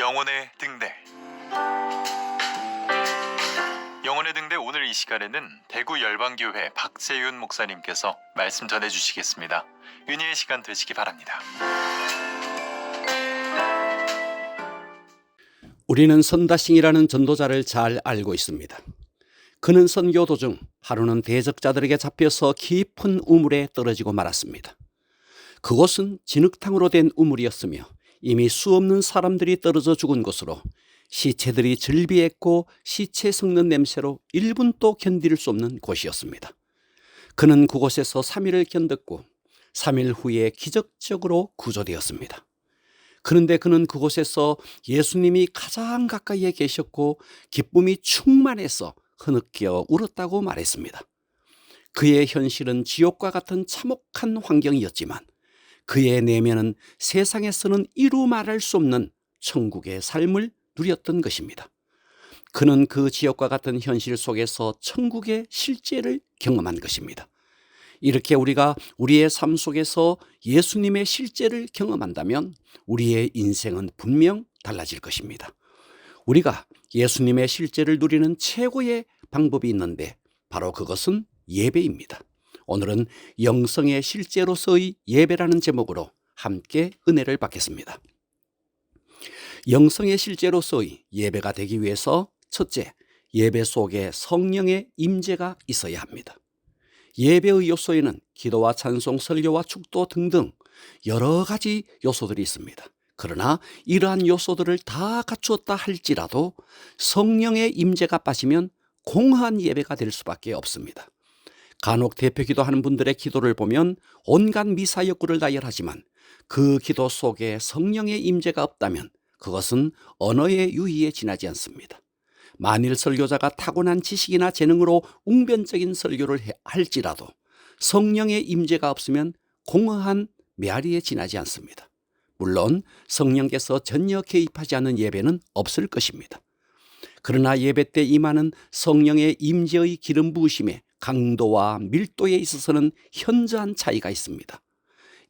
영혼의 등대. 영혼의 등대 오늘 이 시간에는 대구 열방교회 박재윤 목사님께서 말씀 전해주시겠습니다. 은혜의 시간 되시기 바랍니다. 우리는 선다싱이라는 전도자를 잘 알고 있습니다. 그는 선교 도중 하루는 대적자들에게 잡혀서 깊은 우물에 떨어지고 말았습니다. 그곳은 진흙탕으로 된 우물이었으며 이미 수없는 사람들이 떨어져 죽은 곳으로 시체들이 즐비했고 시체 썩는 냄새로 1분도 견딜 수 없는 곳이었습니다. 그는 그곳에서 3일을 견뎠고 3일 후에 기적적으로 구조되었습니다. 그런데 그는 그곳에서 예수님이 가장 가까이에 계셨고 기쁨이 충만해서 흐느껴 울었다고 말했습니다. 그의 현실은 지옥과 같은 참혹한 환경이었지만 그의 내면은 세상에서는 이루 말할 수 없는 천국의 삶을 누렸던 것입니다. 그는 그 지옥과 같은 현실 속에서 천국의 실제를 경험한 것입니다. 이렇게 우리가 우리의 삶 속에서 예수님의 실제를 경험한다면 우리의 인생은 분명 달라질 것입니다. 우리가 예수님의 실제를 누리는 최고의 방법이 있는데 바로 그것은 예배입니다. 오늘은 영성의 실제로서의 예배라는 제목으로 함께 은혜를 받겠습니다. 영성의 실제로서의 예배가 되기 위해서 첫째, 예배 속에 성령의 임재가 있어야 합니다. 예배의 요소에는 기도와 찬송, 설교와 축도 등등 여러 가지 요소들이 있습니다. 그러나 이러한 요소들을 다 갖추었다 할지라도 성령의 임재가 빠지면 공허한 예배가 될 수밖에 없습니다. 간혹 대표 기도하는 분들의 기도를 보면 온갖 미사역구를 나열하지만 그 기도 속에 성령의 임재가 없다면 그것은 언어의 유희에 지나지 않습니다. 만일 설교자가 타고난 지식이나 재능으로 웅변적인 설교를 할지라도 성령의 임재가 없으면 공허한 메아리에 지나지 않습니다. 물론 성령께서 전혀 개입하지 않는 예배는 없을 것입니다. 그러나 예배 때 임하는 성령의 임재의 기름 부으심에 강도와 밀도에 있어서는 현저한 차이가 있습니다.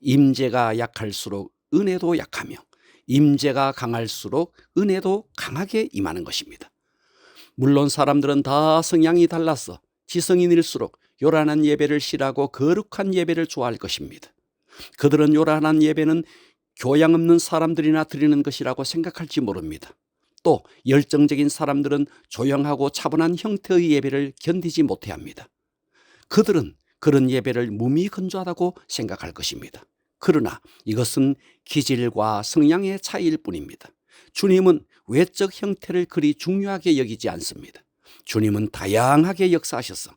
임재가 약할수록 은혜도 약하며 임재가 강할수록 은혜도 강하게 임하는 것입니다. 물론 사람들은 다 성향이 달라서 지성인일수록 요란한 예배를 싫어하고 거룩한 예배를 좋아할 것입니다. 그들은 요란한 예배는 교양 없는 사람들이나 드리는 것이라고 생각할지 모릅니다. 또 열정적인 사람들은 조용하고 차분한 형태의 예배를 견디지 못해합니다. 그들은 그런 예배를 무미건조하다고 생각할 것입니다. 그러나 이것은 기질과 성향의 차이일 뿐입니다. 주님은 외적 형태를 그리 중요하게 여기지 않습니다. 주님은 다양하게 역사하셔서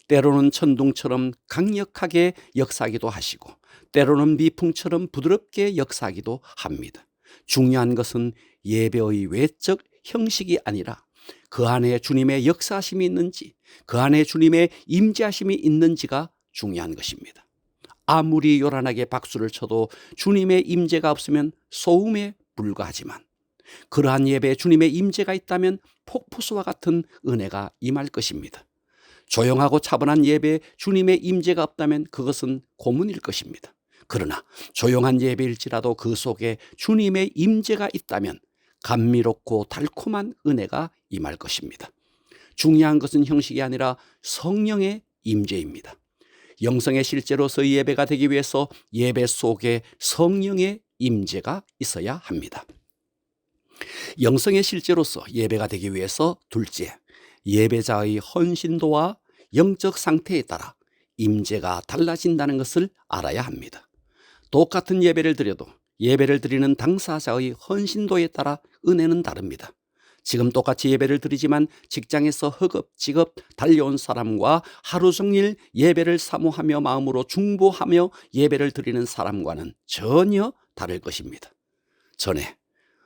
때로는 천둥처럼 강력하게 역사하기도 하시고 때로는 미풍처럼 부드럽게 역사하기도 합니다. 중요한 것은 예배의 외적 형식이 아니라 그 안에 주님의 역사하심이 있는지, 그 안에 주님의 임재하심이 있는지가 중요한 것입니다. 아무리 요란하게 박수를 쳐도 주님의 임재가 없으면 소음에 불과하지만 그러한 예배에 주님의 임재가 있다면 폭포수와 같은 은혜가 임할 것입니다. 조용하고 차분한 예배에 주님의 임재가 없다면 그것은 고문일 것입니다. 그러나 조용한 예배일지라도 그 속에 주님의 임재가 있다면 감미롭고 달콤한 은혜가 임할 것입니다. 중요한 것은 형식이 아니라 성령의 임재입니다. 영성의 실제로서의 예배가 되기 위해서 예배 속에 성령의 임재가 있어야 합니다. 영성의 실제로서 예배가 되기 위해서 둘째, 예배자의 헌신도와 영적 상태에 따라 임재가 달라진다는 것을 알아야 합니다. 똑같은 예배를 드려도 예배를 드리는 당사자의 헌신도에 따라 은혜는 다릅니다. 지금 똑같이 예배를 드리지만 직장에서 허겁지겁 달려온 사람과 하루 종일 예배를 사모하며 마음으로 중보하며 예배를 드리는 사람과는 전혀 다를 것입니다. 전에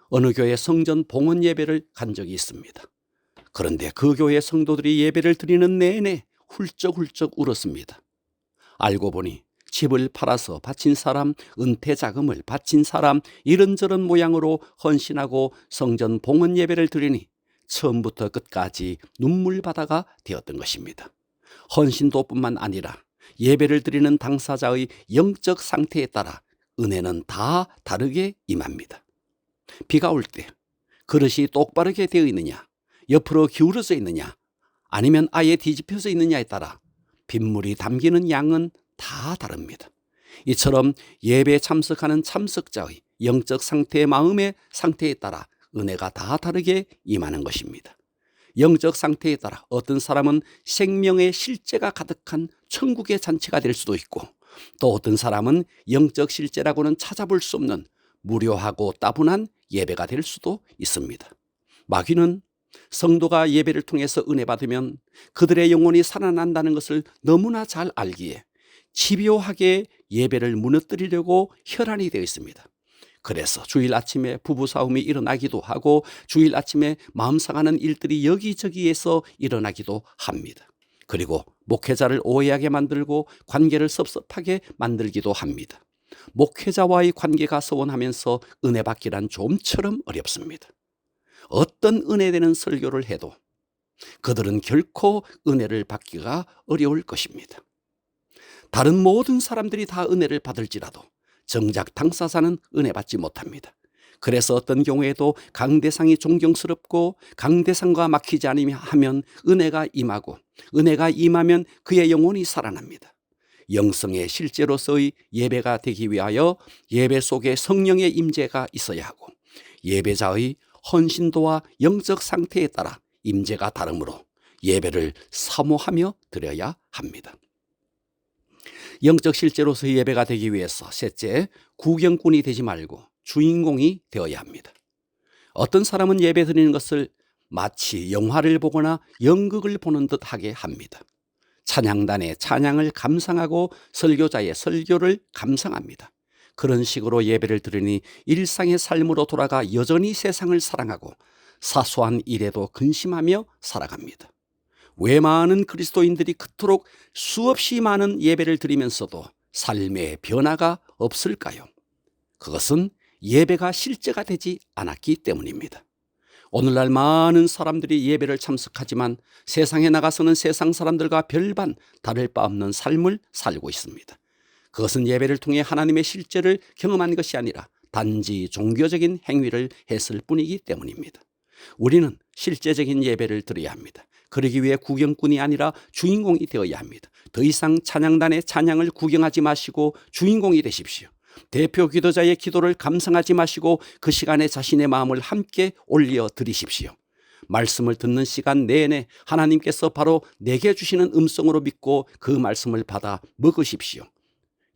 어느 교회 성전 봉헌 예배를 간 적이 있습니다. 그런데 그 교회 성도들이 예배를 드리는 내내 훌쩍훌쩍 울었습니다. 알고 보니 집을 팔아서 바친 사람, 은퇴 자금을 바친 사람, 이런저런 모양으로 헌신하고 성전 봉헌 예배를 드리니 처음부터 끝까지 눈물바다가 되었던 것입니다. 헌신도뿐만 아니라 예배를 드리는 당사자의 영적 상태에 따라 은혜는 다 다르게 임합니다. 비가 올 때 그릇이 똑바르게 되어 있느냐, 옆으로 기울어져 있느냐, 아니면 아예 뒤집혀져 있느냐에 따라 빗물이 담기는 양은 다 다릅니다. 이처럼 예배에 참석하는 참석자의 영적 상태의 마음의 상태에 따라 은혜가 다 다르게 임하는 것입니다. 영적 상태에 따라 어떤 사람은 생명의 실제가 가득한 천국의 잔치가 될 수도 있고, 또 어떤 사람은 영적 실제라고는 찾아볼 수 없는 무료하고 따분한 예배가 될 수도 있습니다. 마귀는 성도가 예배를 통해서 은혜 받으면 그들의 영혼이 살아난다는 것을 너무나 잘 알기에 집요하게 예배를 무너뜨리려고 혈안이 되어 있습니다. 그래서 주일 아침에 부부싸움이 일어나기도 하고, 주일 아침에 마음 상하는 일들이 여기저기에서 일어나기도 합니다. 그리고 목회자를 오해하게 만들고 관계를 섭섭하게 만들기도 합니다. 목회자와의 관계가 서원하면서 은혜 받기란 좀처럼 어렵습니다. 어떤 은혜되는 설교를 해도 그들은 결코 은혜를 받기가 어려울 것입니다. 다른 모든 사람들이 다 은혜를 받을지라도 정작 당사자는 은혜 받지 못합니다. 그래서 어떤 경우에도 강대상이 존경스럽고 강대상과 막히지 않으면 하면 은혜가 임하고, 은혜가 임하면 그의 영혼이 살아납니다. 영성의 실제로서의 예배가 되기 위하여 예배 속에 성령의 임재가 있어야 하고, 예배자의 헌신도와 영적 상태에 따라 임재가 다르므로 예배를 사모하며 드려야 합니다. 영적 실제로서의 예배가 되기 위해서 셋째, 구경꾼이 되지 말고 주인공이 되어야 합니다. 어떤 사람은 예배 드리는 것을 마치 영화를 보거나 연극을 보는 듯 하게 합니다. 찬양단의 찬양을 감상하고 설교자의 설교를 감상합니다. 그런 식으로 예배를 드리니 일상의 삶으로 돌아가 여전히 세상을 사랑하고 사소한 일에도 근심하며 살아갑니다. 왜 많은 그리스도인들이 그토록 수없이 많은 예배를 드리면서도 삶의 변화가 없을까요? 그것은 예배가 실제가 되지 않았기 때문입니다. 오늘날 많은 사람들이 예배를 참석하지만 세상에 나가서는 세상 사람들과 별반 다를 바 없는 삶을 살고 있습니다. 그것은 예배를 통해 하나님의 실제를 경험한 것이 아니라 단지 종교적인 행위를 했을 뿐이기 때문입니다. 우리는 실제적인 예배를 드려야 합니다. 그러기 위해 구경꾼이 아니라 주인공이 되어야 합니다. 더 이상 찬양단의 찬양을 구경하지 마시고 주인공이 되십시오. 대표 기도자의 기도를 감상하지 마시고 그 시간에 자신의 마음을 함께 올려 드리십시오. 말씀을 듣는 시간 내내 하나님께서 바로 내게 주시는 음성으로 믿고 그 말씀을 받아 먹으십시오.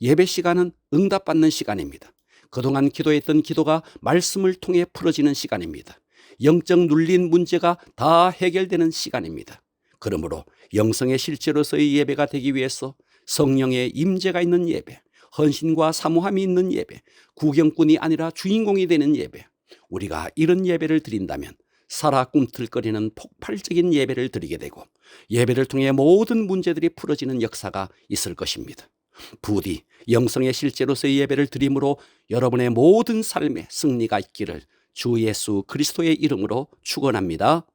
예배 시간은 응답받는 시간입니다. 그동안 기도했던 기도가 말씀을 통해 풀어지는 시간입니다. 영적 눌린 문제가 다 해결되는 시간입니다. 그러므로 영성의 실제로서의 예배가 되기 위해서 성령의 임재가 있는 예배, 헌신과 사모함이 있는 예배, 구경꾼이 아니라 주인공이 되는 예배, 우리가 이런 예배를 드린다면 살아 꿈틀거리는 폭발적인 예배를 드리게 되고 예배를 통해 모든 문제들이 풀어지는 역사가 있을 것입니다. 부디 영성의 실제로서의 예배를 드림으로 여러분의 모든 삶에 승리가 있기를 주 예수 그리스도의 이름으로 축원합니다.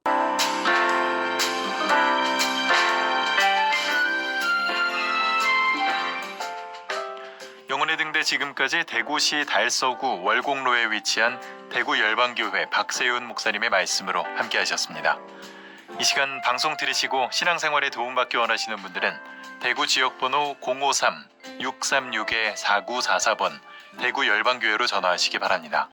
영혼의 등대 지금까지 대구시 달서구 월곡로에 위치한 대구 열방교회 박세윤 목사님의 말씀으로 함께 하셨습니다. 이 시간 방송 들으시고 신앙생활에 도움받기 원하시는 분들은 대구 지역번호 053-636-4944번 대구 열방교회로 전화하시기 바랍니다.